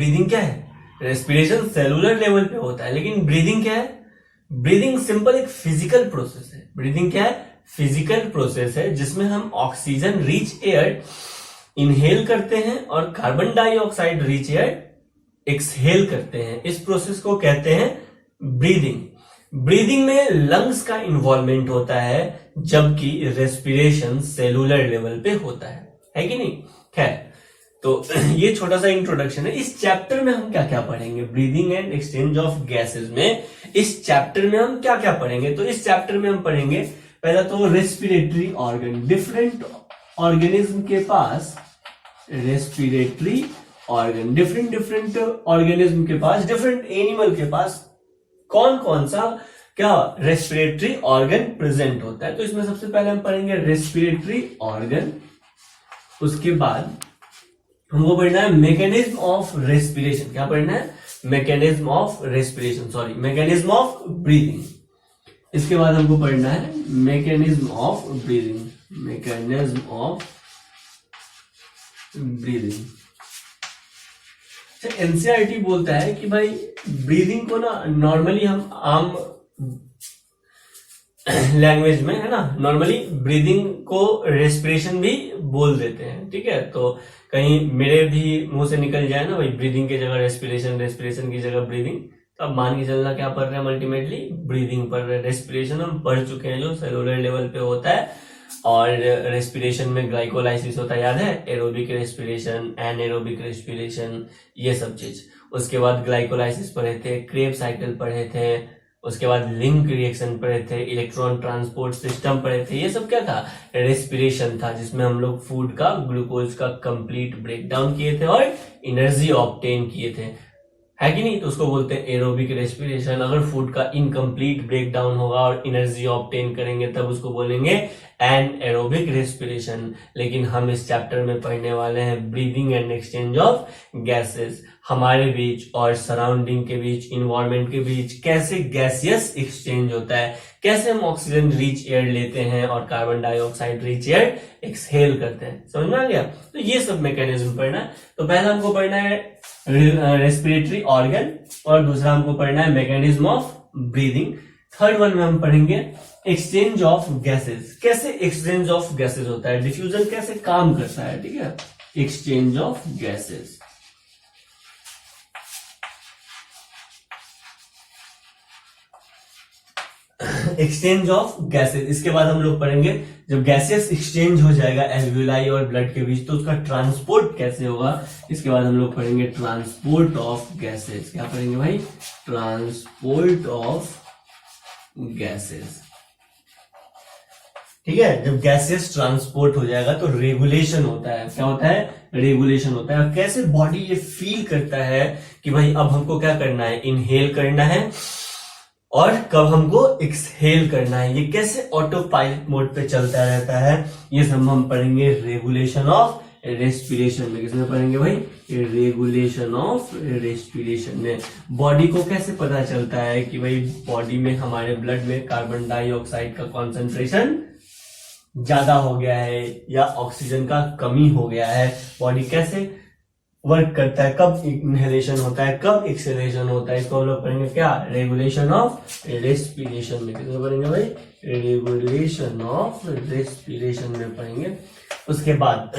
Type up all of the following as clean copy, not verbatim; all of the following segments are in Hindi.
ब्रीदिंग क्या है? रेस्पिरेशन सेलुलर लेवल पे होता है, लेकिन ब्रीदिंग क्या है? ब्रीदिंग सिंपल एक फिजिकल प्रोसेस है। ब्रीदिंग क्या है? फिजिकल प्रोसेस है जिसमें हम ऑक्सीजन रिच एयर इनहेल करते हैं और carbon dioxide rich air exhale करते हैं। इस प्रोसेस को कहते हैं ब्रीदिंग। ब्रीदिंग में लंग्स का इन्वॉल्वमेंट होता है, जबकि रेस्पिरेशन सेलुलर लेवल पे होता है कि नहीं? खैर, तो ये छोटा सा इंट्रोडक्शन है। इस चैप्टर में हम क्या क्या पढ़ेंगे? Breathing and exchange of gases में इस चैप्टर में हम क्या क्या पढ़ेंगे? तो इस चैप्टर में हम पढ़ेंगे पहला तो रेस्पिरेटरी ऑर्गन। डिफरेंट ऑर्गेनिज्म के पास रेस्पिरेटरी ऑर्गन, डिफरेंट ऑर्गेनिज्म के पास, डिफरेंट एनिमल के पास कौन कौन सा क्या रेस्पिरेटरी ऑर्गन प्रेजेंट होता है। तो इसमें सबसे पहले हम पढ़ेंगे रेस्पिरेटरी ऑर्गन। उसके बाद हमको पढ़ना है मैकेनिज्म ऑफ रेस्पिरेशन। क्या पढ़ना है? Mechanism of respiration, sorry mechanism of breathing. इसके बाद हमको पढ़ना है mechanism of breathing, mechanism of breathing. NCERT बोलता है कि भाई ब्रीदिंग को ना नॉर्मली हम आम लैंग्वेज में, है ना, नॉर्मली ब्रीदिंग को रेस्पिरेशन भी बोल देते हैं। ठीक है, तो कहीं मेरे भी मुंह से निकल जाए ना भाई ब्रीदिंग की जगह रेस्पिरेशन, रेस्पिरेशन की जगह ब्रीदिंग, तो अब मान के चलना क्या पढ़ रहे हैं? अल्टीमेटली ब्रीदिंग पढ़ रहे हैं। रेस्पिरेशन हम पढ़ चुके हैं जो सेलुलर लेवल पे होता है, और रेस्पिरेशन में ग्लाइकोलाइसिस होता है, याद है? एरोबिक रेस्पिरेशन, एनएरोबिक रेस्पिरेशन, ये सब चीज। उसके बाद ग्लाइकोलाइसिस पढ़े थे, क्रेब साइकिल पढ़े थे, उसके बाद लिंक रिएक्शन पढ़े थे, इलेक्ट्रॉन ट्रांसपोर्ट सिस्टम पढ़े थे। ये सब क्या था? रेस्पिरेशन था, जिसमें हम लोग फूड का, ग्लूकोज का कंप्लीट ब्रेकडाउन किए थे और एनर्जी ऑब्टेन किए थे, है कि नहीं? तो उसको बोलते हैं एरोबिक रेस्पिरेशन। अगर फूड का इनकम्प्लीट ब्रेकडाउन होगा और एनर्जी ऑब्टेन करेंगे तब उसको बोलेंगे एनएरोबिक रेस्पिरेशन। लेकिन हम इस चैप्टर में पढ़ने वाले हैं breathing and exchange of gases. हमारे बीच और सराउंडिंग के बीच, इन्वायरमेंट के बीच कैसे गैसियस एक्सचेंज होता है, कैसे हम ऑक्सीजन रिच एयर लेते हैं और carbon dioxide rich air exhale करते हैं। समझ में आ गया? तो ये सब मैकेनिज्म पढ़ना है। तो पहला हमको पढ़ना है रेस्पिरेटरी ऑर्गन, और दूसरा हमको पढ़ना है mechanism of breathing. Third one में हम पढ़ेंगे एक्सचेंज ऑफ गैसेस। कैसे एक्सचेंज ऑफ गैसेस होता है, डिफ्यूजन कैसे काम करता है। ठीक है, exchange of gases. Exchange of gases. इसके बाद हम लोग पढ़ेंगे जब गैसेस एक्सचेंज हो जाएगा एल्वियोलाई और ब्लड के बीच, तो उसका ट्रांसपोर्ट कैसे होगा। इसके बाद हम लोग पढ़ेंगे ट्रांसपोर्ट ऑफ गैसेस। क्या पढ़ेंगे भाई? Transport of gases. ठीक है, जब गैसेस ट्रांसपोर्ट हो जाएगा तो रेगुलेशन होता है। क्या होता है? रेगुलेशन होता है। कैसे बॉडी ये फील करता है कि भाई अब हमको क्या करना है, इनहेल करना है, और कब हमको एक्सहेल करना है। ये कैसे ऑटो पायलट मोड पे चलता रहता है, ये सब हम पढ़ेंगे रेगुलेशन ऑफ रेस्पिरेशन में। किसमें पढ़ेंगे भाई? रेगुलेशन ऑफ रेस्पिरेशन में। बॉडी को कैसे पता चलता है कि भाई बॉडी में, हमारे ब्लड में कार्बन डाइऑक्साइड का कॉन्सेंट्रेशन ज्यादा हो गया है या ऑक्सीजन का कमी हो गया है। बॉडी कैसे वर्क करता है, कब इनहेलेशन होता है, कब एक्सेलेशन होता है, इसको हम लोग पढ़ेंगे क्या? रेगुलेशन ऑफ रेस्पिरेशन में। किसमें पढ़ेंगे भाई? रेगुलेशन ऑफ रेस्पिरेशन में पढ़ेंगे। उसके बाद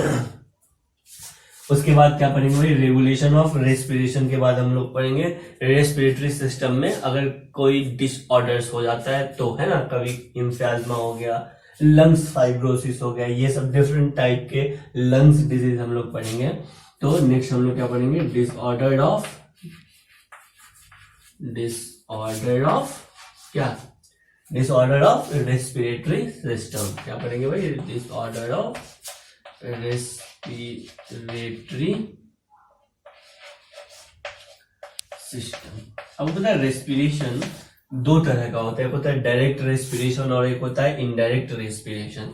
क्या पढ़ेंगे भाई? रेगुलेशन ऑफ रेस्पिरेशन के बाद हम लोग पढ़ेंगे रेस्पिरेटरी सिस्टम में अगर कोई डिसऑर्डर्स हो जाता है तो, है ना, कभी एम्फियाज्मा हो गया, लंग्स फाइब्रोसिस हो गया, ये सब डिफरेंट टाइप के लंग्स डिजीज हम लोग पढ़ेंगे। तो नेक्स्ट हम लोग क्या पढ़ेंगे? Disorder of respiratory system. क्या पढ़ेंगे भाई? Disorder of respiratory system. अब पता है रेस्पिरेशन दो तरह का होता है, एक होता है डायरेक्ट रेस्पिरेशन और एक होता है इनडायरेक्ट रेस्पिरेशन।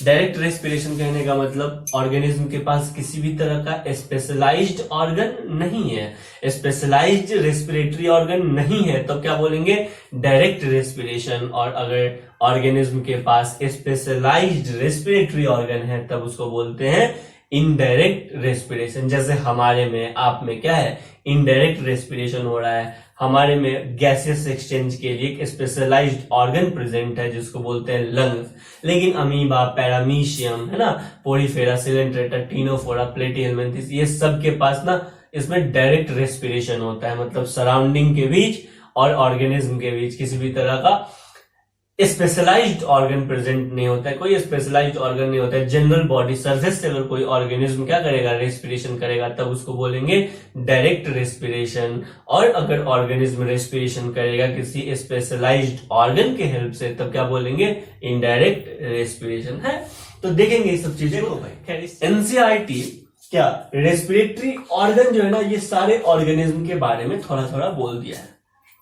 डायरेक्ट रेस्पिरेशन कहने का मतलब ऑर्गेनिज्म के पास किसी भी तरह का स्पेशलाइज्ड ऑर्गन नहीं है, स्पेशलाइज्ड रेस्पिरेटरी ऑर्गन नहीं है, तब क्या बोलेंगे? Direct respiration. और अगर ऑर्गेनिज्म के पास स्पेशलाइज्ड रेस्पिरेटरी ऑर्गन है तब उसको बोलते हैं इनडायरेक्ट रेस्पिरेशन, जैसे हमारे में आप में क्या है, इनडायरेक्ट रेस्पिरेशन हो रहा है। हमारे में गैसियस एक्सचेंज के लिए एक स्पेशलाइज्ड ऑर्गन प्रेजेंट है जिसको बोलते हैं लंग्स, लेकिन अमीबा, पैरामीशियम, है ना, पोरीफेरा, सिलेंट्रेटा, टीनोफोरा, प्लेटीहेल्मिन्थेस, ये सब के पास ना इसमें डायरेक्ट रेस्पिरेशन होता है, मतलब सराउंडिंग के बीच और ऑर्गेनिज्म के बीच किसी भी तरह का स्पेशलाइज्ड ऑर्गन प्रेजेंट नहीं होता है, कोई स्पेशलाइज्ड ऑर्गन नहीं होता है। जनरल बॉडी सरफेस से अगर कोई ऑर्गेनिज्म क्या करेगा, रेस्पिरेशन करेगा, तब उसको बोलेंगे डायरेक्ट रेस्पिरेशन। और अगर ऑर्गेनिज्म रेस्पिरेशन करेगा किसी स्पेशलाइज्ड ऑर्गन के हेल्प से, तब क्या बोलेंगे, इनडायरेक्ट रेस्पिरेशन है। तो देखेंगे ये सब चीजें को भाई। एनसीईआरटी क्या रेस्पिरेटरी ऑर्गन जो है ना, ये सारे ऑर्गेनिज्म के बारे में थोड़ा थोड़ा बोल दिया है।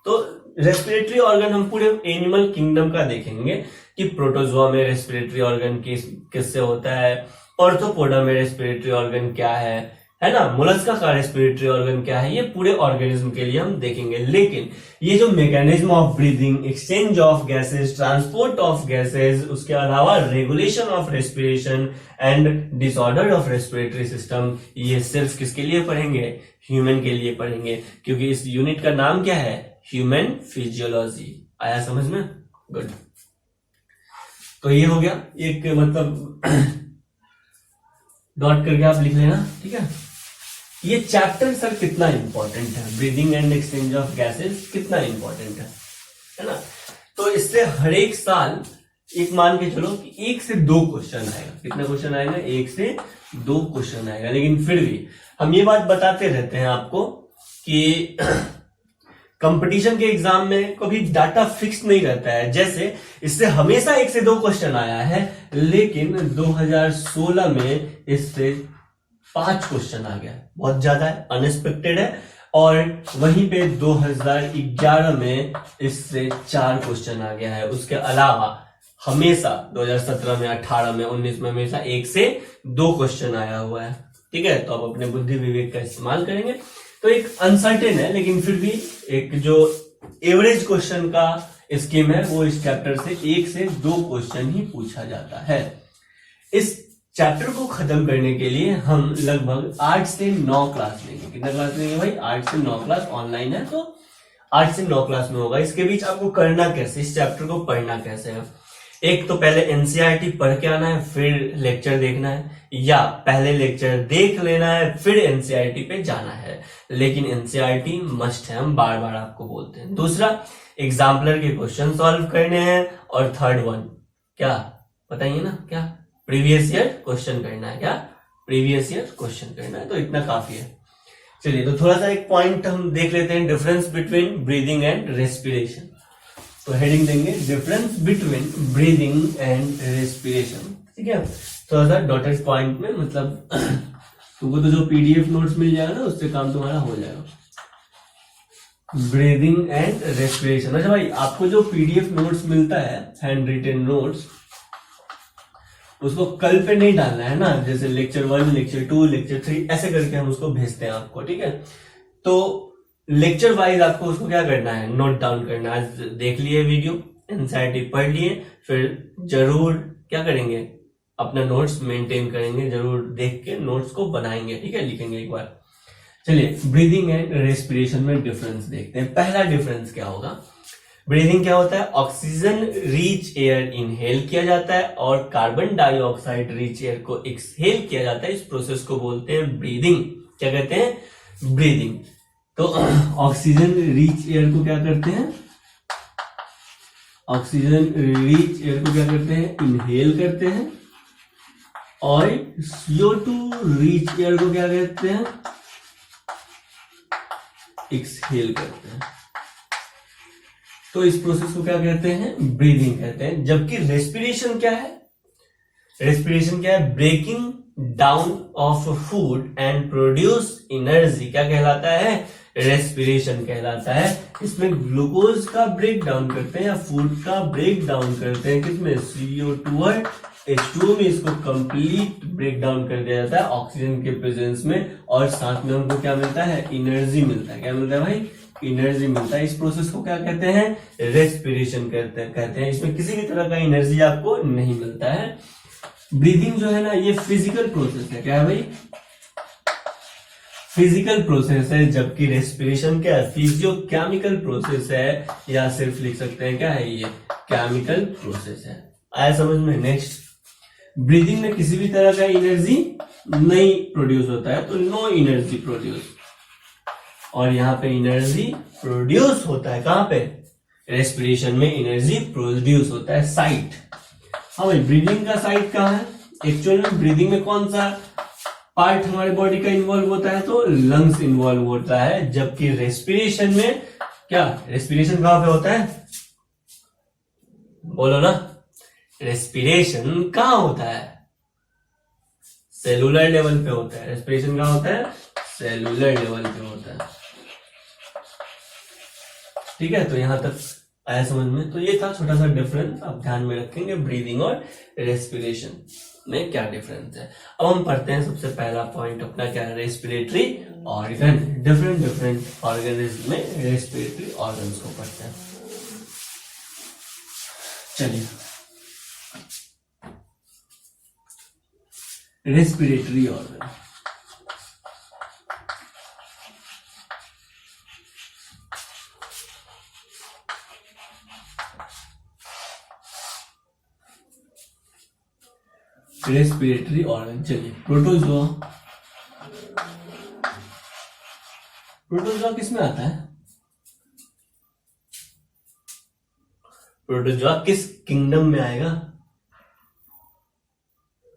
तो रेस्पिरेटरी ऑर्गन हम पूरे एनिमल किंगडम का देखेंगे कि प्रोटोजोआ में रेस्पिरेटरी ऑर्गन किससे होता है, ऑर्थोपोडा में रेस्पिरेटरी ऑर्गन क्या है ना, मोलस्का का रेस्पिरेटरी ऑर्गन क्या है, ये पूरे ऑर्गेनिज्म के लिए हम देखेंगे। लेकिन ये जो mechanism of breathing, exchange of gases, transport of gases, उसके अलावा regulation of respiration and disorder of respiratory system, ये सिर्फ किसके लिए पढ़ेंगे, ह्यूमन के लिए पढ़ेंगे, क्योंकि इस यूनिट का नाम क्या है, ह्यूमन फिजियोलॉजी। आया समझ में? गुड। तो ये हो गया एक, मतलब डॉट करके आप लिख लेना, ठीक है। ये चैप्टर सर कितना इंपॉर्टेंट है, breathing and exchange of gases कितना इंपॉर्टेंट है ना। तो इससे हर एक साल एक मान के चलो कि 1 से 2 क्वेश्चन आएगा। कितना क्वेश्चन आएगा? 1 से 2 क्वेश्चन आएगा। लेकिन फिर भी हम ये बात बताते रहते हैं आपको कि कंपटीशन के एग्जाम में कभी डाटा फिक्स नहीं रहता है। जैसे इससे हमेशा 1 से 2 क्वेश्चन आया है, लेकिन 2016 में इससे 5 क्वेश्चन आ गया, बहुत ज्यादा है, अनएक्सपेक्टेड है। और वहीं पे 2011 में इससे 4 क्वेश्चन आ गया है। उसके अलावा हमेशा 2017 में, 18 में, 19 में हमेशा 1 से 2 क्वेश्चन आया हुआ है, ठीक है। तो आप अपने बुद्धि विवेक का इस्तेमाल करेंगे। तो एक अनसर्टेन है, लेकिन फिर भी एक जो एवरेज क्वेश्चन का स्कीम है, वो इस चैप्टर से 1 से 2 क्वेश्चन ही पूछा जाता है। इस चैप्टर को खत्म करने के लिए हम लगभग 8 से 9 क्लास लेंगे। कितना क्लास लेंगे भाई? 8 से 9 क्लास। ऑनलाइन है तो 8 से 9 क्लास में होगा। इसके बीच आपको करना कैसे, इस चैप्टर को पढ़ना कैसे है? एक तो पहले एनसीईआरटी पढ़ के आना है, फिर लेक्चर देखना है, या पहले लेक्चर देख लेना है फिर एनसीईआरटी पे जाना है। लेकिन एनसीईआरटी मस्ट है, हम बार बार आपको बोलते हैं। दूसरा, एग्जाम्पलर के क्वेश्चन सॉल्व करने हैं। और थर्ड वन क्या बताइए ना, क्या प्रीवियस ईयर क्वेश्चन करना है, क्या प्रीवियस ईयर क्वेश्चन करना है। तो इतना काफी है। चलिए, तो थोड़ा सा एक पॉइंट हम देख लेते हैं, difference between breathing and respiration. तो हेडिंग देंगे difference between breathing and respiration, ठीक है। थोड़ा सा डॉटेड पॉइंट में, मतलब तुमको तो जो पीडीएफ नोट्स मिल जाएगा ना, उससे काम तुम्हारा हो जाएगा। Breathing and respiration. अच्छा भाई, आपको जो पीडीएफ नोट्स मिलता है, हैंड रिटन नोट्स, उसको कल पे नहीं डालना है ना। जैसे लेक्चर 1, लेक्चर 2, लेक्चर 3 ऐसे करके हम उसको भेजते हैं आपको, ठीक है। तो लेक्चर वाइज आपको उसको क्या करना है, नोट डाउन करना है। आज देख लिए वीडियो, एनसीईआरटी पढ़ लिए, फिर जरूर क्या करेंगे, अपना नोट्स मेंटेन करेंगे, जरूर देख के नोट्स को बनाएंगे, ठीक है, लिखेंगे एक बार। चलिए, ब्रीदिंग एंड रेस्पिरेशन में डिफरेंस देखते हैं। पहला डिफरेंस क्या होगा? ब्रीदिंग क्या होता है? ऑक्सीजन रिच एयर इनहेल किया जाता है और कार्बन डाइऑक्साइड रिच एयर को एक्सहेल किया जाता है। इस प्रोसेस को बोलते हैं ब्रीदिंग। क्या कहते हैं? ब्रीदिंग। तो ऑक्सीजन रिच एयर को क्या करते हैं? ऑक्सीजन रिच एयर को क्या करते हैं? इनहेल करते हैं। और CO2 रिच एयर को क्या कहते हैं? एक्सहेल करते हैं। तो इस प्रोसेस को क्या कहते हैं? ब्रीदिंग कहते हैं। जबकि रेस्पिरेशन क्या है? रेस्पिरेशन क्या है? Breaking down of food and produce energy. क्या कहलाता है? रेस्पिरेशन कहलाता है। इसमें ग्लूकोज का ब्रेक डाउन करते हैं या फूड का ब्रेक डाउन करते हैं। किसमें? CO2 और H2O में इसको कंप्लीट ब्रेक डाउन कर दिया जाता है ऑक्सीजन के प्रेजेंस में। और साथ में हमको क्या मिलता है? एनर्जी मिलता है। क्या मिलता है भाई? एनर्जी मिलता है। इस प्रोसेस को क्या कहते हैं? रेस्पिरेशन कहते हैं। इसमें किसी भी तरह का एनर्जी आपको नहीं मिलता है। ब्रीदिंग जो है ना ये फिजिकल प्रोसेस है। क्या है भाई? फिजिकल प्रोसेस है, जबकि रेस्पिरेशन क्या है? फिजियोकेमिकल प्रोसेस है, या सिर्फ लिख सकते हैं क्या है ये? केमिकल प्रोसेस है। आया समझ में? नेक्स्ट, ब्रीदिंग में किसी भी तरह का एनर्जी नहीं प्रोड्यूस होता है, तो नो एनर्जी प्रोड्यूस। और यहाँ पे एनर्जी प्रोड्यूस होता है कहां पे? रेस्पिरेशन में एनर्जी प्रोड्यूस होता है साइट। हाँ भाई, ब्रीदिंग का साइट कहाँ है? एक्चुअल में ब्रीदिंग में कौन सा पार्ट हमारे बॉडी का इन्वॉल्व होता है? तो लंग्स इन्वॉल्व होता है। जबकि रेस्पिरेशन में क्या? रेस्पिरेशन कहां पे होता है? बोलो ना, रेस्पिरेशन कहां होता है? सेलुलर लेवल पे होता है। रेस्पिरेशन कहां होता है? सेलुलर लेवल पे होता है। ठीक है, तो यहां तक आया समझ में? तो ये था छोटा सा डिफरेंस, आप ध्यान में रखेंगे ब्रीदिंग और रेस्पिरेशन में क्या डिफरेंस है। अब हम पढ़ते हैं सबसे पहला पॉइंट अपना, क्या है? Respiratory organ. डिफरेंट ऑर्गेनिज्म में रेस्पिरेटरी ऑर्गन्स को पढ़ते हैं। चलिए, रेस्पिरेटरी ऑर्गन। रेस्पिरेटरी ऑर्गन, चलिए, प्रोटोजोआ। प्रोटोजोआ किस में आता है? प्रोटोजोआ किस किंगडम में आएगा?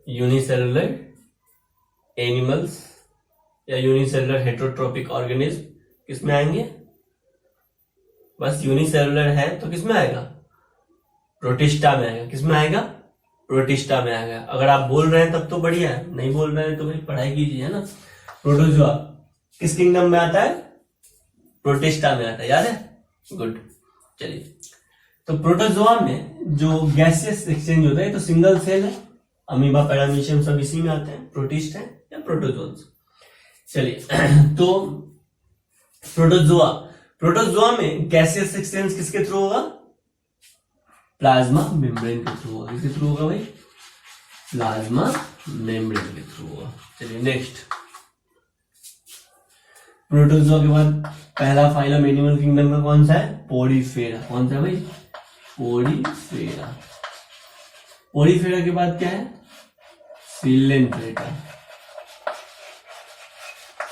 यूनिसेलुलर एनिमल्स या यूनिसेलुलर हेटेरोट्रॉपिक ऑर्गेनिज्म, किस में आएंगे? बस यूनिसेलुलर है तो किस में आएगा? प्रोटिस्टा में आएगा। किस में आएगा? प्रोटिस्टा में आएगा। अगर आप बोल रहे हैं तब तो बढ़िया है, नहीं बोल रहे हैं तो भाई पढ़ाई कीजिए, है ना। प्रोटोजोआ किस किंगडम में आता है? प्रोटिस्टा में आता है, याद है? गुड। चलिए, तो प्रोटोजोआ में जो गैसियस एक्सचेंज होता है तो सिंगल सेल है। अमीबा, पैरामीशियम सब इसी में आते हैं। प्रोटिस्ट है या प्रोटोजोन्स। चलिए, तो प्रोटोजोआ में गैसियस एक्सचेंज किसके थ्रू होगा? प्लाज्मा मेम्ब्रेन के थ्रू होगा। किसके थ्रू होगा भाई? प्लाज्मा मेम्ब्रेन के थ्रू होगा। चलिए नेक्स्ट, प्रोटोजोआ के बाद पहला फाइलम एनिमल किंगडम का कौन सा है? पोरीफेरा। कौन सा भाई? पोरीफेरा। पोरीफेरा के बाद क्या है? Coelenterata.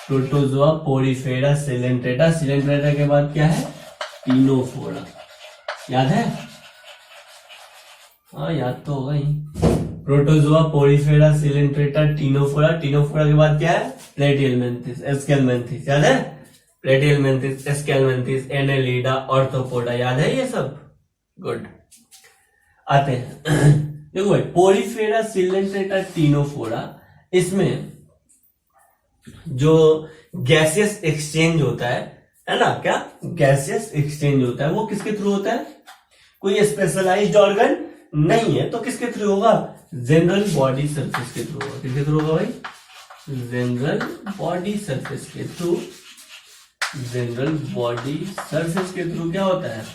Protozoa, porifera, Coelenterata. Coelenterata के बाद क्या है? टीनोफोरा। याद है? हाँ, याद तो होगा ही। Protozoa, porifera, coelenterata, ctenophora. Ctenophora के बाद क्या है? Platyhelminthes, aschelminthes. याद है? Platyhelminthes, aschelminthes, annelida, arthropoda. याद है ये सब? गुड। आते हैं देखो भाई, पोरीफेरा, सिलेंट्रेटा, टीनोफोरा, इसमें जो गैसियस एक्सचेंज होता है ना, क्या गैसियस एक्सचेंज होता है, वो किसके थ्रू होता है? कोई स्पेशलाइज्ड ऑर्गन नहीं है, तो किसके थ्रू होगा? जनरल बॉडी सरफेस के थ्रू होगा। किसके थ्रू होगा भाई? जनरल बॉडी सरफेस के थ्रू। जनरल बॉडी सरफेस के थ्रू क्या होता है?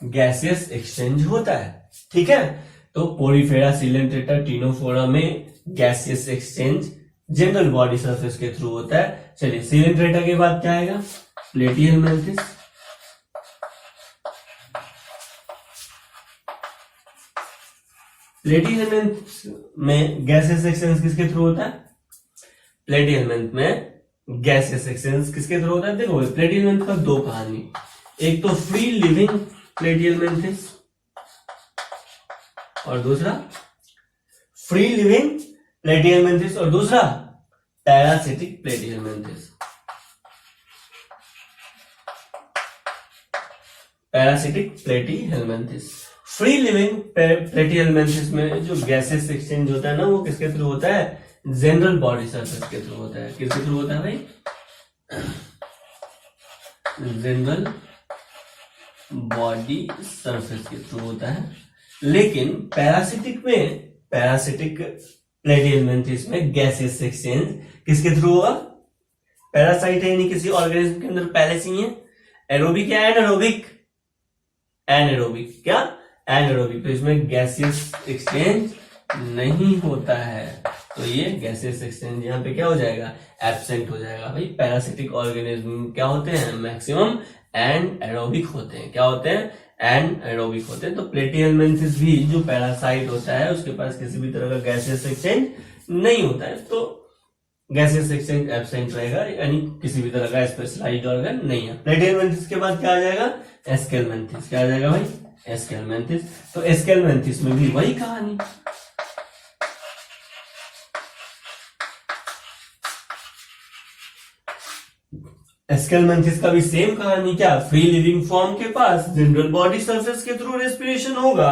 गैसियस एक्सचेंज होता है। ठीक है, तो पोरीफेरा, सिलेंट्रेटा, टीनोफोरा में gaseous exchange general body surface के थ्रू होता है। चलिए, सिलेंट्रेटा के बाद क्या आएगा? प्लेटिहेलमिन्थिस। प्लेटिहेलमिन्थ में गैसियस एक्सचेंज किसके थ्रू होता है? प्लेटिहेलमिन्थ में गैसियस एक्सचेंज किसके थ्रू होता है? देखो, प्लेटिहेलमिन्थ का दो कहानी, एक तो फ्री लिविंग प्लेटिहेलमिन्थिस और दूसरा फ्री लिविंग प्लेटिहेलमिन्थिस और दूसरा पैरासिटिक प्लेटिहेलमिन्थिस। पैरासिटिक प्लेटिहेलमिन्थिस। फ्री लिविंग प्लेटिहेलमिन्थिस में जो गैसेस एक्सचेंज होता है ना, वो किसके थ्रू होता है? जनरल बॉडी सरफेस के थ्रू होता है। किसके थ्रू होता है भाई? जनरल बॉडी सरफेस के थ्रू होता है। लेकिन पैरासिटिक प्लेटिहेलमिन्थिस में गैसेस एक्सचेंज किसके थ्रू होगा? पैरासाइट है, यानी किसी ऑर्गेनिज्म के अंदर पहले से ही है। एरोबिक या एनारोबिक? एनारोबिक। क्या? एनारोबिक। तो इसमें गैसियस एक्सचेंज नहीं होता है, तो ये गैसियस एक्सचेंज यहाँ पे क्या हो जाएगा, एब्सेंट हो जाएगा। भाई पैरासिटिक ऑर्गेनिज्म क्या होते हैं, मैक्सिमम एंड एरोबिक होते हैं। क्या होते हैं, एंड एरोबिक होते हैं। तो प्लेटिहेल्मिन्थेस भी जो पैरासाइट होता है उसके पास किसी भी तरह का गैसियस एक्सचेंज नहीं होता है, तो गैसियस एक्सचेंज एब्सेंट रहेगा, यानी किसी भी तरह का स्पेशलाइज्ड ऑर्गन नहीं है। प्लेटिहेल्मिन्थेस के बाद क्या आ जाएगा, एस्केल्मेंथिस। क्या आ जाएगा भाई, एस्केल्मेंथिस। तो एस्केल्मेंथिस में भी वही कहानी, एस्केल्मेंथिस का भी सेम कहानी। क्या, फ्री लिविंग फॉर्म के पास जनरल बॉडी सरफेस के थ्रू रेस्पिरेशन होगा,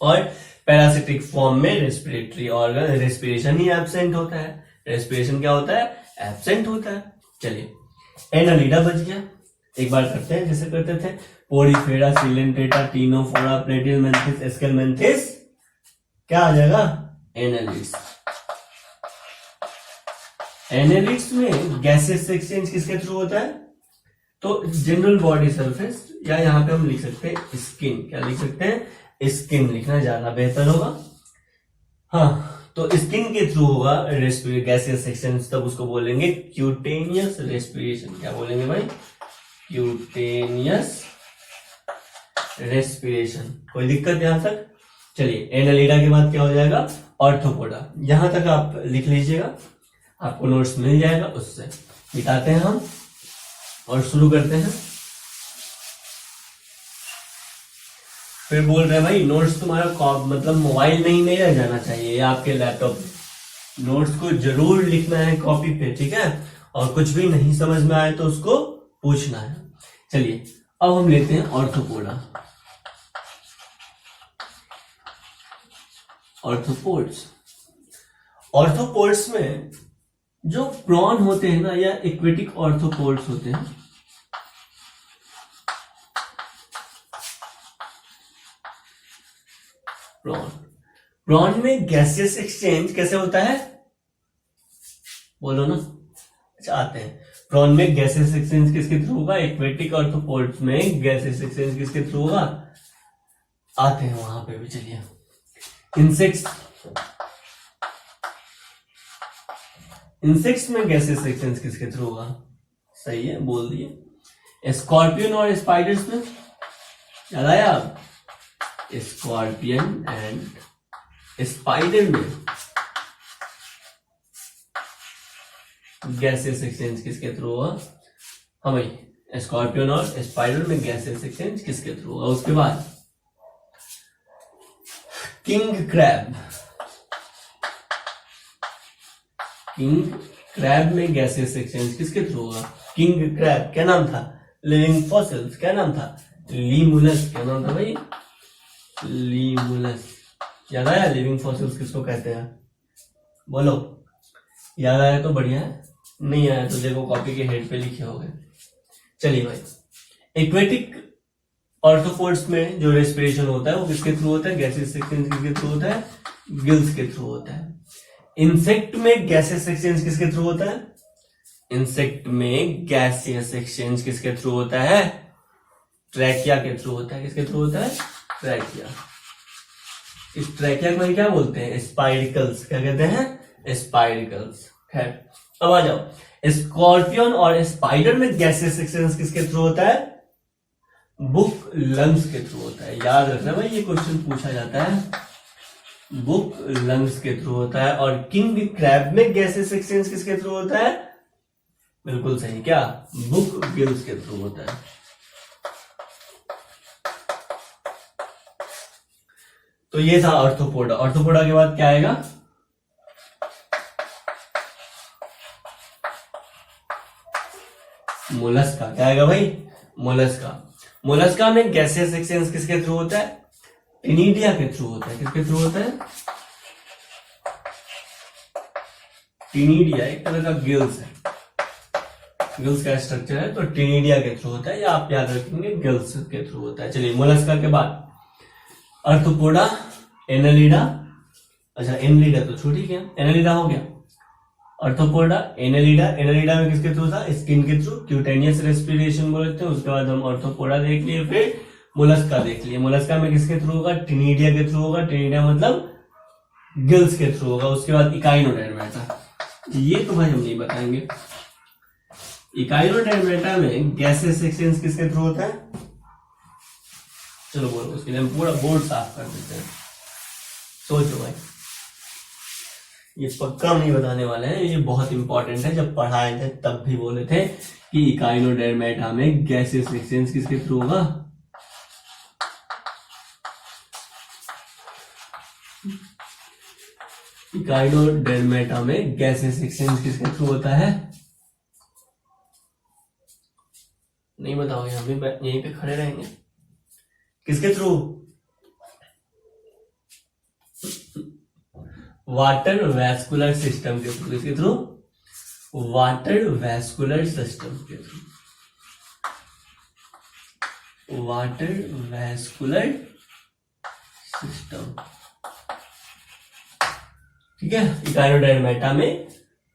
और पैरासिटिक फॉर्म में रेस्पिरेटरी ऑर्गन रेस्पिरेशन ही एब्सेंट होता है। रेस्पिरेशन क्या होता है, एब्सेंट होता है। चलिए, एनालिडा बच गया। एक बार करते हैं जैसे करते थे, पोरीफेरा, सिलेंट्रेटा, टीनोफोरा, प्लेटिहेल्मिन्थेस, एस्केल्मेंथिस, क्या आ जाएगा, एनालिड्स। एनालिड्स में गैसियस एक्सचेंज किसके थ्रू होता है, तो जनरल बॉडी सरफेस, या यहां पे हम लिख सकते हैं स्किन। क्या लिख सकते हैं, स्किन लिखना ज्यादा बेहतर होगा। हाँ, तो स्किन के थ्रू होगा गैसियस एक्सचेंज, तब उसको बोलेंगे क्यूटेनियस रेस्पिरेशन। क्या बोलेंगे भाई, क्यूटेनियस रेस्पिरेशन। कोई दिक्कत यहां तक। चलिए, एनालिडा के बाद क्या हो जाएगा, ऑर्थोपोडा। यहां तक आप लिख लीजिएगा, आपको नोट्स मिल जाएगा, उससे मिटाते हैं हम और शुरू करते हैं। फिर बोल रहे हैं भाई नोट्स तुम्हारा मतलब मोबाइल में ही नहीं रह जाना चाहिए, या आपके लैपटॉप में। नोट्स को जरूर लिखना है कॉपी पे, ठीक है, और कुछ भी नहीं समझ में आए तो उसको पूछना है। चलिए, अब हम लेते हैं ऑर्थोपोडा। ऑर्थोपोड्स, ऑर्थोपोड्स में जो प्रॉन होते हैं ना, या एक्वेटिक ऑर्थोपोड्स होते हैं, प्रॉन में गैसियस एक्सचेंज कैसे होता है, बोलो ना। अच्छा, आते हैं। प्रॉन में गैसियस एक्सचेंज किसके थ्रू होगा, एक्वेटिक ऑर्थोपोड्स में गैसियस एक्सचेंज किसके थ्रू होगा, आते हैं वहां पे भी। चलिए, इंसेक्ट्स में गैसियस एक्सचेंज किसके थ्रू होगा, सही है, बोल दिए। स्कॉर्पियन और स्पाइडर्स में याद आया, स्कॉर्पियन एंड स्पाइडर में गैसियस एक्सचेंज किसके थ्रू होगा, हाँ भाई, स्कॉर्पियन और स्पाइडर में गैसियस एक्सचेंज किसके थ्रू होगा। उसके बाद किंग क्रैब, किंग क्रैब में गैसियस एक्सचेंज किसके थ्रू होगा। किंग क्रैब क्या नाम था, लिविंग फॉसिल्स क्या नाम था, लीमुलस। क्या नाम था भाई, लीमुलस। याद आया, लिविंग फॉसिल्स किसको कहते हैं, बोलो। याद आया तो बढ़िया है, नहीं आया तो देखो कॉपी के हेड पे लिखे होंगे। चलिए भाई, एक्वेटिक ऑर्थोपोड्स में जो रेस्पिरेशन होता है वो किसके थ्रू होता है, गैसियस एक्सचेंज किसके थ्रू होता है, गिल्स के थ्रू होता है। इंसेक्ट में गैसियस एक्सचेंज किसके थ्रू होता है, इंसेक्ट में गैसियस एक्सचेंज किसके थ्रू होता है, ट्रैकिया के थ्रू होता है। किसके थ्रू होता है, ट्रैकिया। इस ट्रैकिया को क्या बोलते हैं, स्पाइडिकल्स। क्या कहते हैं, स्पाइडिकल्स। खैर, अब आ जाओ, स्कॉर्पियन और स्पाइडर में गैसियस एक्सचेंज किसके थ्रू होता है, बुक लंग्स के थ्रू होता है। याद रखना भाई, ये क्वेश्चन पूछा जाता है, बुक लंग्स के थ्रू होता है। और किंग क्रैब में गैसियस एक्सचेंज किसके थ्रू होता है, बिल्कुल सही, क्या, बुक गिल्स के थ्रू होता है। तो ये था ऑर्थोपोडा। ऑर्थोपोडा के बाद क्या आएगा, मोलस्का। क्या आएगा भाई, मोलस्का। मोलस्का में गैसियस एक्सचेंज किसके थ्रू होता है, टिनिडिया के थ्रू होता है। किसके थ्रू होता है, टिनिडिया एक तरह का गिल्स है, गिल्स का स्ट्रक्चर है, तो टिनिडिया के थ्रू होता है, या आप याद रखेंगे गिल्स के थ्रू होता है। चलिए, मोलस्का के बाद आर्थ्रोपोडा, एनालिडा। अच्छा, एनालिडा तो छूट ही गया, एनालिडा हो गया। Arthropoda, Annelida. एनालिडा में किसके थ्रू था, स्किन के थ्रू, क्यूटेनियस रेस्पिरेशन बोलते हैं। उसके बाद हम आर्थ्रोपोडा देख लिए, फिर मोलस्का देख लिए। मोलस्का में किसके थ्रू होगा, टिनिडिया के थ्रू होगा। टिनिडिया मतलब गिल्स के थ्रू होगा। उसके बाद इकाइनोडर्मेटा, ये तो भाई हम नहीं बताएंगे। इकाइनोडर्मेटा में गैसेस एक्सचेंज किसके थ्रू होता है? चलो बोलो, उसके लिए हम पूरा बोर्ड साफ कर देते हैं। सोचो भाई, ये पक्का नहीं बताने वाले हैं, ये बहुत इंपॉर्टेंट है। जब पढ़ाए थे तब भी बोले थे कि इकाइनोडर्मेटा में गैसेस एक्सचेंज किसके थ्रू होगा? इकाइनोडर्मेटा में गैसेस एक्सचेंज किसके थ्रू होता है? नहीं बताओगे, हम भी यहीं पे खड़े रहेंगे। किसके थ्रू? वाटर वैस्कुलर सिस्टम के थ्रू। किसके थ्रू? वाटर वैस्कुलर सिस्टम के थ्रू। वाटर वैस्कुलर सिस्टम, ठीक है। इकाइनोडर्मेटा में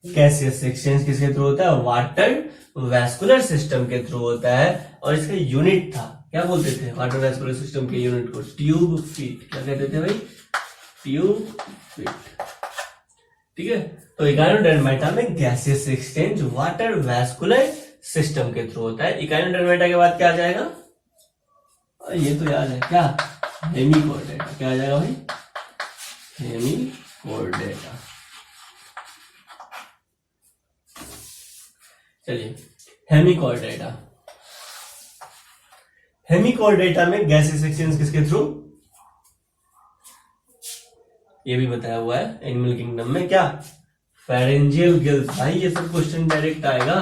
गैसियस एक्सचेंज किसके थ्रू होता है? वाटर वैस्कुलर सिस्टम के थ्रू होता है। और इसका यूनिट था, क्या बोलते थे वाटर वैस्कुलर सिस्टम के यूनिट को? Tube feet. क्या कहते थे भाई? ट्यूब फीट, ठीक है। तो इकाइनोडर्मेटा में gaseous exchange water vascular system के थ्रू होता है। इकाइनोडर्मेटा के बाद क्या आ जाएगा? ये तो याद है, क्या? हेमिकोर्डेटा। क्या आ जाएगा भाई? हेमिकोर्डेटा। चलिए, हेमिकोर्डेटा। हेमिकोर्डेटा में गैसेस एक्सचेंज किसके थ्रू? ये भी बताया हुआ है एनिमल किंगडम में, क्या? Pharyngeal gills. भाई ये सब क्वेश्चन डायरेक्ट आएगा।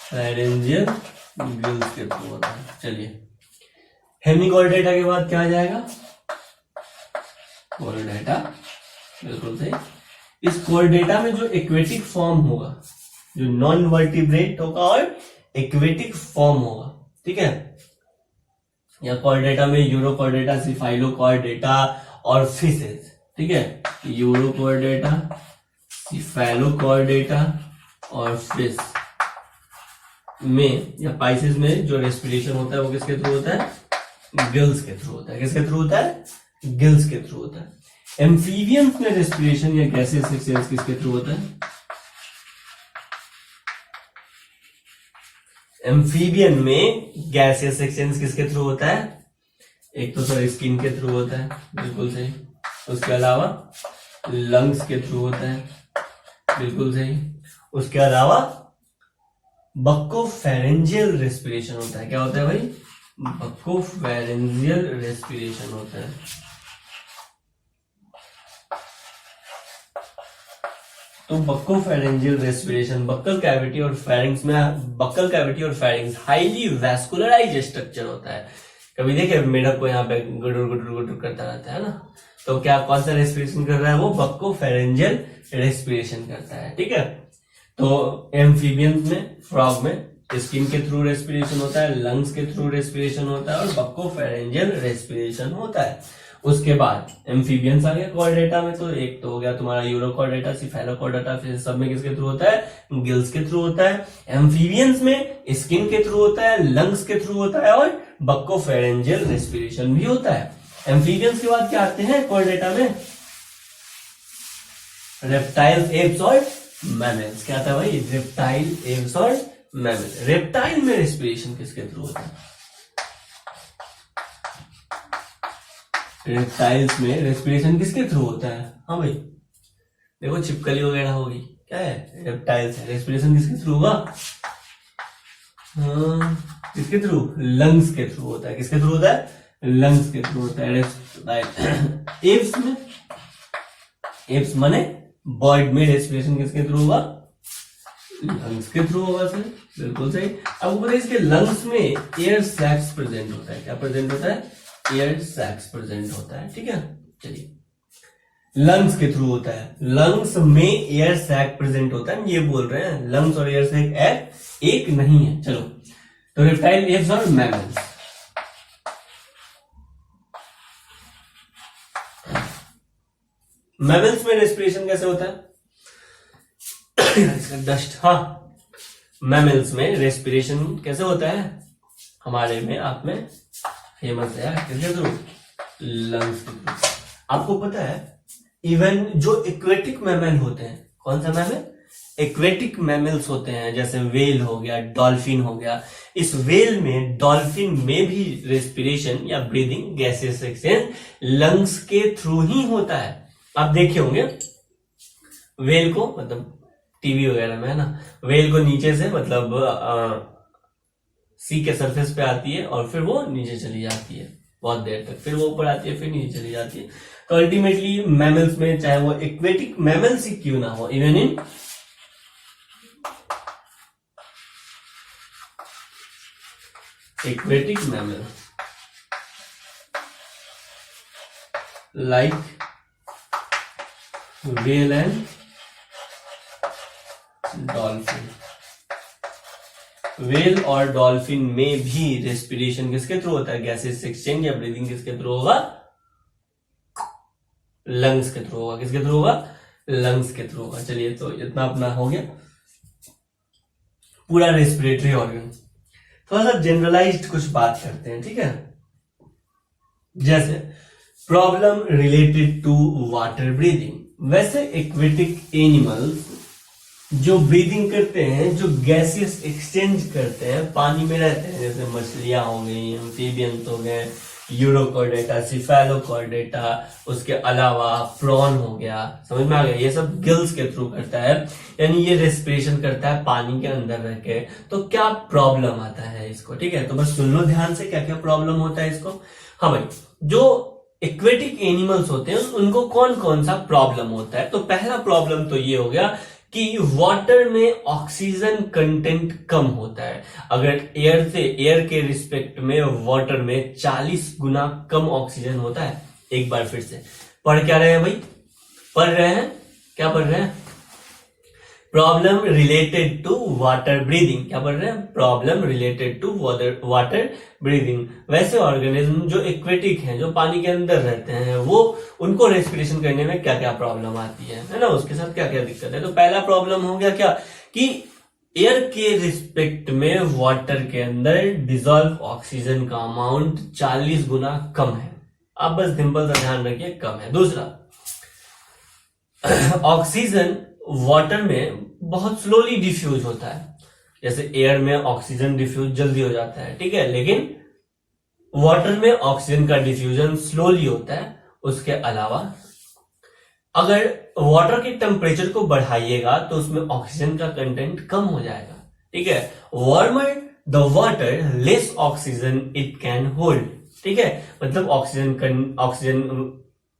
फेरेंजियल गिल्स के थ्रू होता है। चलिए, हेमिकोर्डेटा के बाद क्या आ जाएगा? कोर्डेटा, बिल्कुल सही। इस कोर्डेटा में जो एक्वेटिक फॉर्म होगा, जो नॉन वर्टिब्रेट होगा और एक्वेटिक फॉर्म होगा, ठीक है। या कॉर्डेटा में यूरोकॉर्डेटा, सिफाइलोकॉर्डेटा और फिशेस, ठीक है। यूरोकॉर्डेटा, सिफाइलोकॉर्डेटा और फिश में या पाइसेस में जो रेस्पिरेशन होता है वो किसके थ्रू होता है? गिल्स के थ्रू होता है। किसके थ्रू होता है? गिल्स के थ्रू होता है। एम्फीबियंस में रेस्पिरेशन या गैसेस एक्सचेंज किसके थ्रू होता है? एम्फीबियन में गैसेस एक्सचेंज किसके थ्रू होता है? एक तो सर स्किन के थ्रू होता है, बिल्कुल सही। उसके अलावा लंग्स के थ्रू होता है, बिल्कुल सही। उसके अलावा बक्कोफेरेंजियल रेस्पिरेशन होता है। क्या होता है भाई? बक्कोफेरेंजियल रेस्पिरेशन होता है। तो बक्कोफेरेंजियल रेस्पिरेशन, बक्कल कैविटी और फेरिंग्स में, बक्कल कैविटी और फेरिंग्स हाईली वैस्कुलराइज्ड स्ट्रक्चर होता है। कभी देखे मेढक को यहाँ पे गुडुर गुडुर गुडुर करता रहता है ना, तो क्या कौन सा रेस्पिरेशन कर रहा है? वो बक्कोफेरेंजियल रेस्पिरेशन करता है, ठीक है। तो एम्फीबियंस में, फ्रॉग में स्किन के थ्रू रेस्पिरेशन होता है, लंग्स के थ्रू रेस्पिरेशन होता है और बक्कोफेरेंजियल रेस्पिरेशन होता है। उसके बाद एम्फीबियंस आ गया कॉर्डेटा में, तो एक तो हो गया तुम्हारा यूरोकॉर्डेटा, सिफेलोकॉर्डेटा, फिर सब में किसके थ्रू होता है? गिल्स के थ्रू होता है। एम्फीबियंस में स्किन के थ्रू होता है, लंग्स के थ्रू होता है और बक्कोफेरेंजियल रेस्पिरेशन भी होता है। एम्फीबियंस के बाद क्या आते हैं कॉर्डेटा में? रेप्टाइल्स, एप्स और मैमल्स। क्या था भाई? रेप्टाइल, एप्स और मैमल्स। रेप्टाइल में रेस्पिरेशन किसके थ्रू होता है? रेप्टाइल्स में रेस्पिरेशन किसके थ्रू होता है? हाँ भाई देखो, छिपकली वगैरह होगी, क्या है? रेप्टाइल्स है। रेस्पिरेशन किसके थ्रू होगा? किसके थ्रू? लंग्स के थ्रू होता है। किसके थ्रू होता है? लंग्स के थ्रू होता है। एप्स में, एप्स माने बर्ड में रेस्पिरेशन किसके थ्रू होगा? लंग्स के थ्रू होगा सर, बिल्कुल सही। अब बताइए इसके लंग्स में एयर सैक्स प्रेजेंट होता है। क्या प्रेजेंट होता है? एयर सैक्स प्रेजेंट होता है, ठीक है। चलिए, लंग्स के थ्रू होता है। लंग्स में एयर सैक प्रेजेंट होता है, हम ये बोल रहे हैं लंग्स और एयर सैक एक नहीं है। चलो, तो रेप्टाइल, एप्स और मैमल्स। मैमल्स में रेस्पिरेशन कैसे होता है? डस्ट, हाँ, मैमल्स में रेस्पिरेशन कैसे होता है? हमारे में, आप में फेमस है, किसके थ्रू? लंग्स के थ्रू। आपको पता है इवन जो एक्वेटिक मैमल होते हैं, कौन सा मैमल, एक्वेटिक मैमल्स होते हैं, जैसे वेल हो गया, डॉल्फिन हो गया, इस वेल में, डॉल्फिन में भी रेस्पिरेशन या ब्रीदिंग गैसेस एक्सचेंज लंग्स के थ्रू ही होता है। आप देखे होंगे वेल को, मतलब टीवी वगैरह में है ना, वेल को नीचे से मतलब सी के सरफेस पे आती है और फिर वो नीचे चली जाती है बहुत देर तक, फिर वो ऊपर आती है, फिर नीचे चली जाती है। तो अल्टीमेटली मैमल्स में, चाहे वो एक्वेटिक मैमल्स ही क्यों ना हो, even in aquatic mammal like whale and dolphin, well और डॉल्फिन में भी रेस्पिरेशन किसके थ्रू होता है, गैसेस एक्सचेंज या ब्रीदिंग किसके थ्रू होगा, लंग्स के थ्रू होगा। किसके थ्रू होगा, लंग्स के थ्रू होगा। चलिए, तो इतना अपना हो गया पूरा रेस्पिरेटरी ऑर्गन। थोड़ा सा जनरलाइज्ड कुछ बात करते हैं, ठीक है। जैसे problem related to water breathing. वैसे एक्वेटिक एनिमल्स जो ब्रीदिंग करते हैं, जो गैसेस एक्सचेंज करते हैं, पानी में रहते हैं, जैसे मछलियां हो गई, एम्फीबियंस हो गए, यूरोकॉर्डेटा, सिफेलोकॉर्डेटा, उसके अलावा प्रॉन हो गया, समझ में आ गया, ये सब गिल्स के थ्रू करता है, यानी ये रेस्पिरेशन करता है पानी के अंदर रह के। तो क्या प्रॉब्लम आता है इसको, ठीक है, तो बस सुन लो ध्यान से क्या क्या प्रॉब्लम होता है इसको। हाँ भाई, जो एक्वेटिक एनिमल्स होते हैं उनको कौन कौन सा प्रॉब्लम होता है, तो पहला प्रॉब्लम तो ये हो गया कि वाटर में ऑक्सीजन कंटेंट कम होता है। अगर एयर के रिस्पेक्ट में वाटर में 40 गुना कम ऑक्सीजन होता है। एक बार फिर से पढ़ क्या रहे हैं भाई, पढ़ रहे हैं, क्या पढ़ रहे हैं, problem related to water breathing. क्या पढ़ रहे हैं, problem related to water breathing. वैसे ऑर्गेनिज्म जो एक्वेटिक हैं, जो पानी के अंदर रहते हैं, वो उनको रेस्पिरेशन करने में क्या क्या प्रॉब्लम आती है ना, उसके साथ क्या क्या दिक्कत है। तो पहला प्रॉब्लम हो गया क्या, कि एयर के रिस्पेक्ट में वाटर के अंदर डिजॉल्व ऑक्सीजन का अमाउंट 40 गुना कम है। आप बस सिंपल सा ध्यान रखिए, कम है। दूसरा, ऑक्सीजन वाटर में बहुत स्लोली डिफ्यूज होता है। जैसे एयर में ऑक्सीजन डिफ्यूज जल्दी हो जाता है, ठीक है, लेकिन वाटर में ऑक्सीजन का डिफ्यूजन स्लोली होता है। उसके अलावा अगर वाटर के टेम्परेचर को बढ़ाइएगा तो उसमें ऑक्सीजन का कंटेंट कम हो जाएगा, ठीक है। Warmer the water less oxygen it can hold, ठीक है, मतलब ऑक्सीजन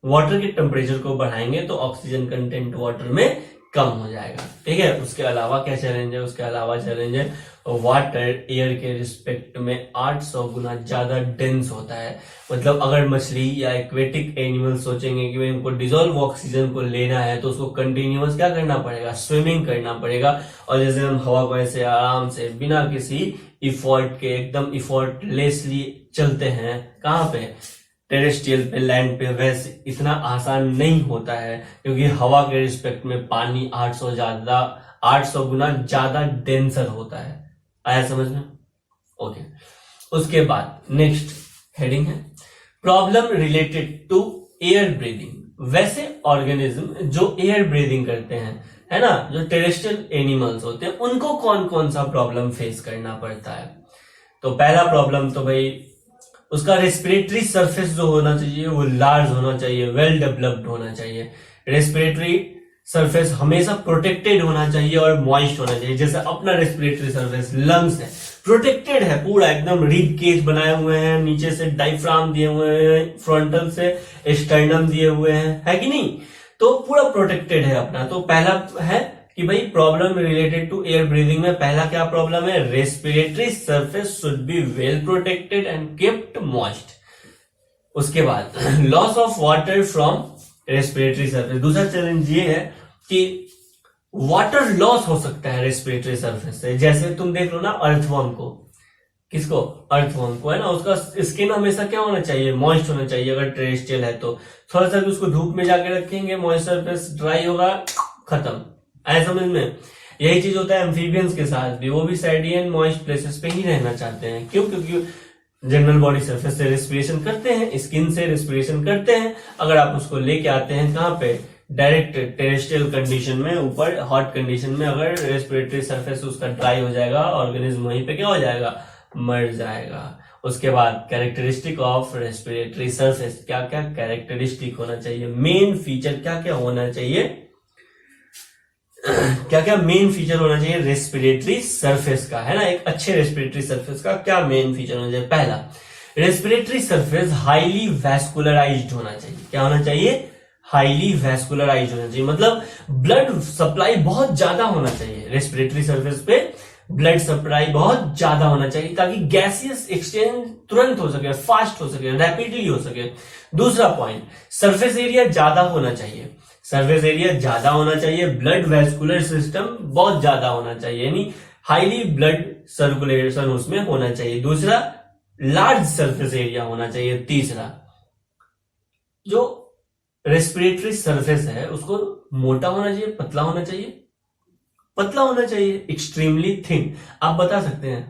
वाटर के टेम्परेचर को बढ़ाएंगे तो ऑक्सीजन कंटेंट वाटर में कम हो जाएगा, ठीक है। उसके अलावा क्या चैलेंज है, उसके अलावा चैलेंज है वाटर एयर के रिस्पेक्ट में 800 गुना ज्यादा डेंस होता है। मतलब अगर मछली या एक्वेटिक एनिमल सोचेंगे कि उनको डिजोल्व ऑक्सीजन को लेना है तो उसको कंटिन्यूअस क्या करना पड़ेगा, स्विमिंग करना पड़ेगा। और जैसे हम हवा को ऐसे आराम से बिना किसी इफोर्ट के, एकदम इफोर्टलेसली चलते हैं, कहाँ पे, टेरेस्ट्रियल पे, लैंड पे, वैसे इतना आसान नहीं होता है, क्योंकि हवा के रिस्पेक्ट में पानी 800 गुना ज्यादा डेंसर होता है। आया समझ में, ओके। उसके बाद नेक्स्ट हेडिंग है problem related to air breathing. वैसे ऑर्गेनिज्म जो एयर ब्रीदिंग करते हैं, है ना, जो टेरेस्ट्रियल एनिमल्स होते हैं, उनको कौन कौन सा प्रॉब्लम फेस करना पड़ता है। तो पहला प्रॉब्लम तो भाई उसका रेस्पिरेटरी सरफेस जो होना चाहिए वो लार्ज होना चाहिए, वेल डेवलप्ड होना चाहिए। रेस्पिरेटरी सरफेस हमेशा प्रोटेक्टेड होना चाहिए और मॉइस्ट होना चाहिए। जैसे अपना रेस्पिरेटरी सरफेस लंग्स है, प्रोटेक्टेड है पूरा, एकदम रिब केज बनाए हुए हैं, नीचे से डायफ्राम दिए हुए हैं, फ्रंटल से स्टर्नम दिए हुए हैं, है कि नहीं, तो पूरा प्रोटेक्टेड है अपना। तो पहला है कि भाई problem related to air breathing में पहला क्या प्रॉब्लम है, respiratory surface should be well protected and kept moist. उसके बाद loss of water from respiratory surface. दूसरा चैलेंज ये है कि वाटर लॉस हो सकता है रेस्पिरेटरी सरफेस से। जैसे तुम देख लो ना अर्थवर्म को, किसको, अर्थवर्म को, है ना, उसका स्किन हमेशा क्या होना चाहिए, मॉइस्ट होना चाहिए। अगर टेरेस्ट्रियल है तो थोड़ा सा भी उसको धूप में जाके रखेंगे, मॉइस्ट सरफेस ड्राई होगा, खत्म। आया समझ में। यही चीज होता है एम्फीबियंस के साथ भी, वो भी सैडी एंड मॉइस्ट प्लेसेस पे ही रहना चाहते हैं। क्यों, क्योंकि जनरल बॉडी सरफेस से रेस्पिरेशन करते हैं, स्किन से रेस्पिरेशन करते हैं। अगर आप उसको लेके आते हैं कहाँ पे, डायरेक्ट टेरेस्ट्रियल कंडीशन में, ऊपर हॉट कंडीशन में, अगर रेस्पिरेटरी सरफेस उसका ड्राई हो जाएगा, ऑर्गेनिज्म वहीं पे क्या हो जाएगा, मर जाएगा। उसके बाद कैरेक्टरिस्टिक ऑफ रेस्पिरेटरी सरफेस, क्या क्या कैरेक्टरिस्टिक होना चाहिए, मेन फीचर क्या क्या होना चाहिए, क्या क्या मेन फीचर होना चाहिए रेस्पिरेटरी सरफेस का, है ना। एक अच्छे रेस्पिरेटरी सरफेस का क्या मेन फीचर होना चाहिए। पहला, रेस्पिरेटरी सरफेस हाईली वैस्कुलराइज्ड होना चाहिए। क्या होना चाहिए, हाईली वैस्कुलराइज्ड होना चाहिए, मतलब ब्लड सप्लाई बहुत ज्यादा होना चाहिए। रेस्पिरेटरी सरफेस पे ब्लड सप्लाई बहुत ज्यादा होना चाहिए ताकि गैसियस एक्सचेंज तुरंत हो सके, फास्ट हो सके, रैपिडली हो सके। दूसरा पॉइंट, सरफेस एरिया ज्यादा होना चाहिए। सरफेस एरिया ज्यादा होना चाहिए, ब्लड वैस्कुलर सिस्टम बहुत ज्यादा होना चाहिए, यानी हाईली ब्लड सर्कुलेशन उसमें होना चाहिए। दूसरा, लार्ज सरफेस एरिया होना चाहिए। तीसरा, जो रेस्पिरेटरी सरफेस है उसको मोटा होना चाहिए, पतला होना चाहिए, पतला होना चाहिए, एक्सट्रीमली थिन। आप बता सकते हैं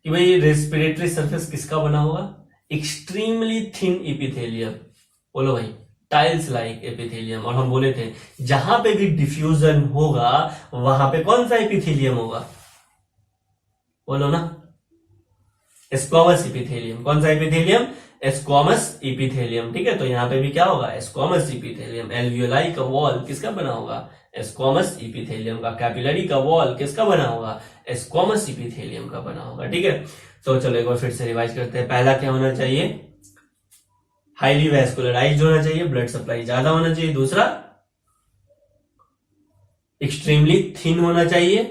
कि भाई रेस्पिरेटरी सरफेस किसका बना होगा, एक्सट्रीमली थिन एपिथेलियम। बोलो भाई, टाइल्स लाइक एपिथेलियम। और हम बोले थे जहां पे भी डिफ्यूजन होगा वहां पे कौन सा एपिथेलियम होगा, बोलो ना, स्क्वामस एपिथेलियम। कौन सा एपिथेलियम, स्क्वामस एपिथेलियम। ठीक है, तो यहां पे भी क्या होगा, स्क्वामस एपिथेलियम। एल्वियोलाई का वॉल किसका बना होगा, स्क्वामस एपिथेलियम का। कैपिलरी का वॉल किसका बना होगा, स्क्वामस एपिथेलियम का बना होगा। ठीक है, तो चलो एक बार फिर से रिवाइज करते हैं। पहला क्या होना चाहिए, हाईली वैस्कुलराइज्ड होना चाहिए, ब्लड सप्लाई ज्यादा होना चाहिए। दूसरा, एक्सट्रीमली थिन होना चाहिए।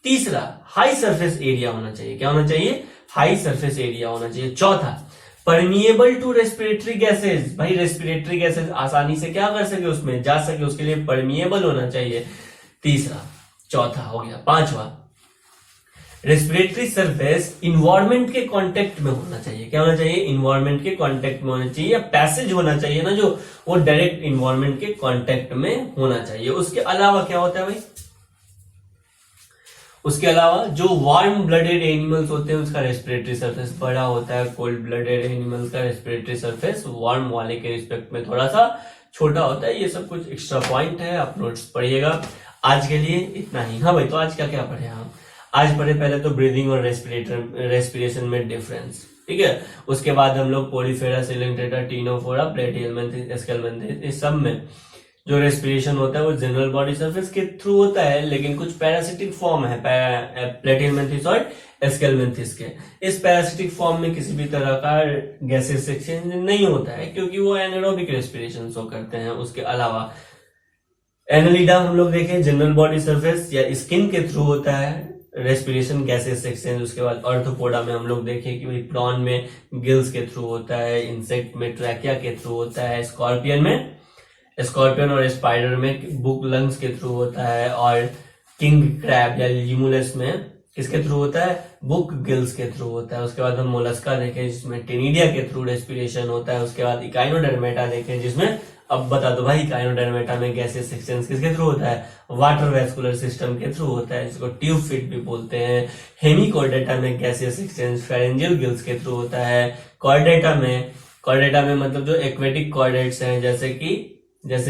तीसरा, हाई सरफेस एरिया होना चाहिए। क्या होना चाहिए, हाई सरफेस एरिया होना चाहिए। चौथा, परमिएबल टू रेस्पिरेटरी गैसेज। भाई रेस्पिरेटरी गैसेज आसानी से क्या कर सके, उसमें जा सके, उसके लिए परमिएबल होना चाहिए। तीसरा, चौथा हो गया। पांचवा, रेस्पिरेटरी सरफेस इन्वायरमेंट के कांटेक्ट में होना चाहिए। क्या होना चाहिए, इन्वायरमेंट के कांटेक्ट में होना चाहिए, या पैसेज होना चाहिए ना जो, वो डायरेक्ट इन्वायरमेंट के कांटेक्ट में होना चाहिए। उसके अलावा क्या होता है भाई, उसके अलावा जो वार्म ब्लडेड एनिमल्स होते हैं उसका रेस्पिरेटरी सरफेस बड़ा होता है, कोल्ड ब्लडेड एनिमल्स का रेस्पिरेटरी सरफेस वार्म वाले के रिस्पेक्ट में थोड़ा सा छोटा होता है। ये सब कुछ एक्स्ट्रा पॉइंट है, आप नोट्स पढ़िएगा। आज के लिए इतना ही। हाँ भाई, तो आज क्या क्या पढ़े हम, आज पढ़े पहले तो ब्रीदिंग और रेस्पिरेशन में डिफरेंस। ठीक है, उसके बाद हम लोग पोलिफेरा, सिलेंट्रेटा, टीनोफोरा, प्लेटिहेल्मिन्थेस, एस्केल्मिन्थेस, इस सब में जो रेस्पिरेशन होता है वो जनरल बॉडी सरफेस के थ्रू होता है, लेकिन कुछ पैरासिटिक फॉर्म है प्लेटिहेल्मिन्थेस और एस्केल्मिन्थेस के। इस पैरासिटिक फॉर्म में किसी भी तरह का गैसेस एक्सचेंज नहीं होता है क्योंकि वो एनारोबिक रेस्पिरेशन शो करते हैं। उसके अलावा एनालिडा हम लोग देखें, जनरल बॉडी सरफेस या स्किन के थ्रू होता है रेस्पिरेशन गैसेस एक्सचेंज। उसके बाद ऑर्थोपोडा में हम लोग देखें कि भाई प्रॉन में गिल्स के थ्रू होता है, इंसेक्ट में ट्रैकिया के थ्रू होता है, स्कॉर्पियन और स्पाइडर में बुक लंग्स के थ्रू होता है, और किंग क्रैब या लिमुलस में किसके थ्रू होता है, बुक गिल्स के थ्रू होता है। उसके बाद हम मोलस्का देखें जिसमें टेनिडिया के थ्रू रेस्पिरेशन होता है। उसके बाद इकाइनोडर्मेटा देखें जिसमें, अब बता दो भाई, इकाइनोडर्मेटा में गैसेस एक्सचेंज किसके थ्रू होता है, वाटर वैस्कुलर सिस्टम के थ्रू होता है, जिसको ट्यूब फिट भी बोलते हैं। हेमिकॉर्डेटा में गैसेस एक्सचेंज फेरेंजियल गिल्स के थ्रू होता है। कॉर्डेटा में मतलब जो एक्वेटिक कॉर्डेट्स हैं, जैसे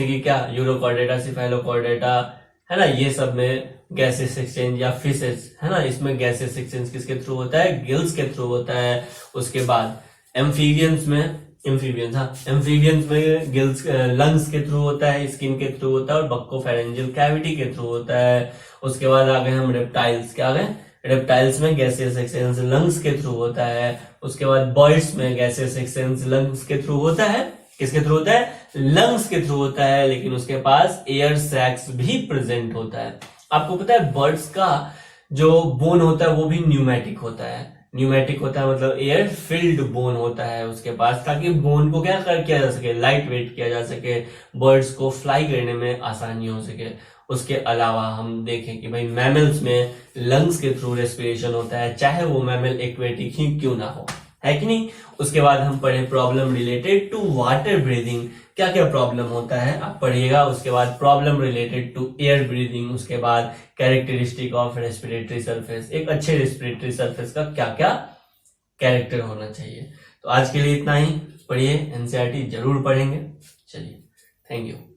कि क्या, यूरोकॉर्डेटा, सिफेलोकॉर्डेटा, है ना, ये सब में गैसेस एक्सचेंज, या फिशेस, है ना, इसमें गैसेस एक्सचेंज किसके थ्रू होता है, गिल्स के थ्रू होता है। उसके बाद एम्फीबियंस में गिल्स लंग्स के थ्रू होता है, स्किन के थ्रू होता है, और बक्कोफेरेंजियल कैविटी के थ्रू होता है। उसके बाद आ गए हम रेप्टाइल्स। क्या आ गए, रेप्टाइल्स में गैसेस एक्सचेंज लंग्स के थ्रू होता है। उसके बाद बर्ड्स में गैसेस एक्सचेंज लंग्स के थ्रू होता है। किसके थ्रू होता है, लंग्स के थ्रू होता है, लेकिन उसके पास एयर सैक्स भी प्रेजेंट होता है। आपको पता है बर्ड्स का जो बोन होता है वो भी न्यूमेटिक होता है। मतलब एयर फिल्ड बोन होता है उसके पास, ताकि बोन को क्या किया जा सके, लाइट वेट किया जा सके, बर्ड्स को फ्लाई करने में आसानी हो सके। उसके अलावा हम देखें कि भाई मैमल्स में लंग्स के थ्रू रेस्पिरेशन होता है, चाहे वो मैमल एक्वेटिक ही क्यों ना हो, है कि नहीं। उसके बाद हम पढ़े problem related to water breathing, क्या क्या प्रॉब्लम होता है आप पढ़िएगा। उसके बाद problem related to air breathing. उसके बाद कैरेक्टरिस्टिक ऑफ रेस्पिरेटरी सरफेस, एक अच्छे रेस्पिरेटरी सरफेस का क्या क्या कैरेक्टर होना चाहिए। तो आज के लिए इतना ही, पढ़िए, एनसीईआरटी जरूर पढ़ेंगे। चलिए, थैंक यू।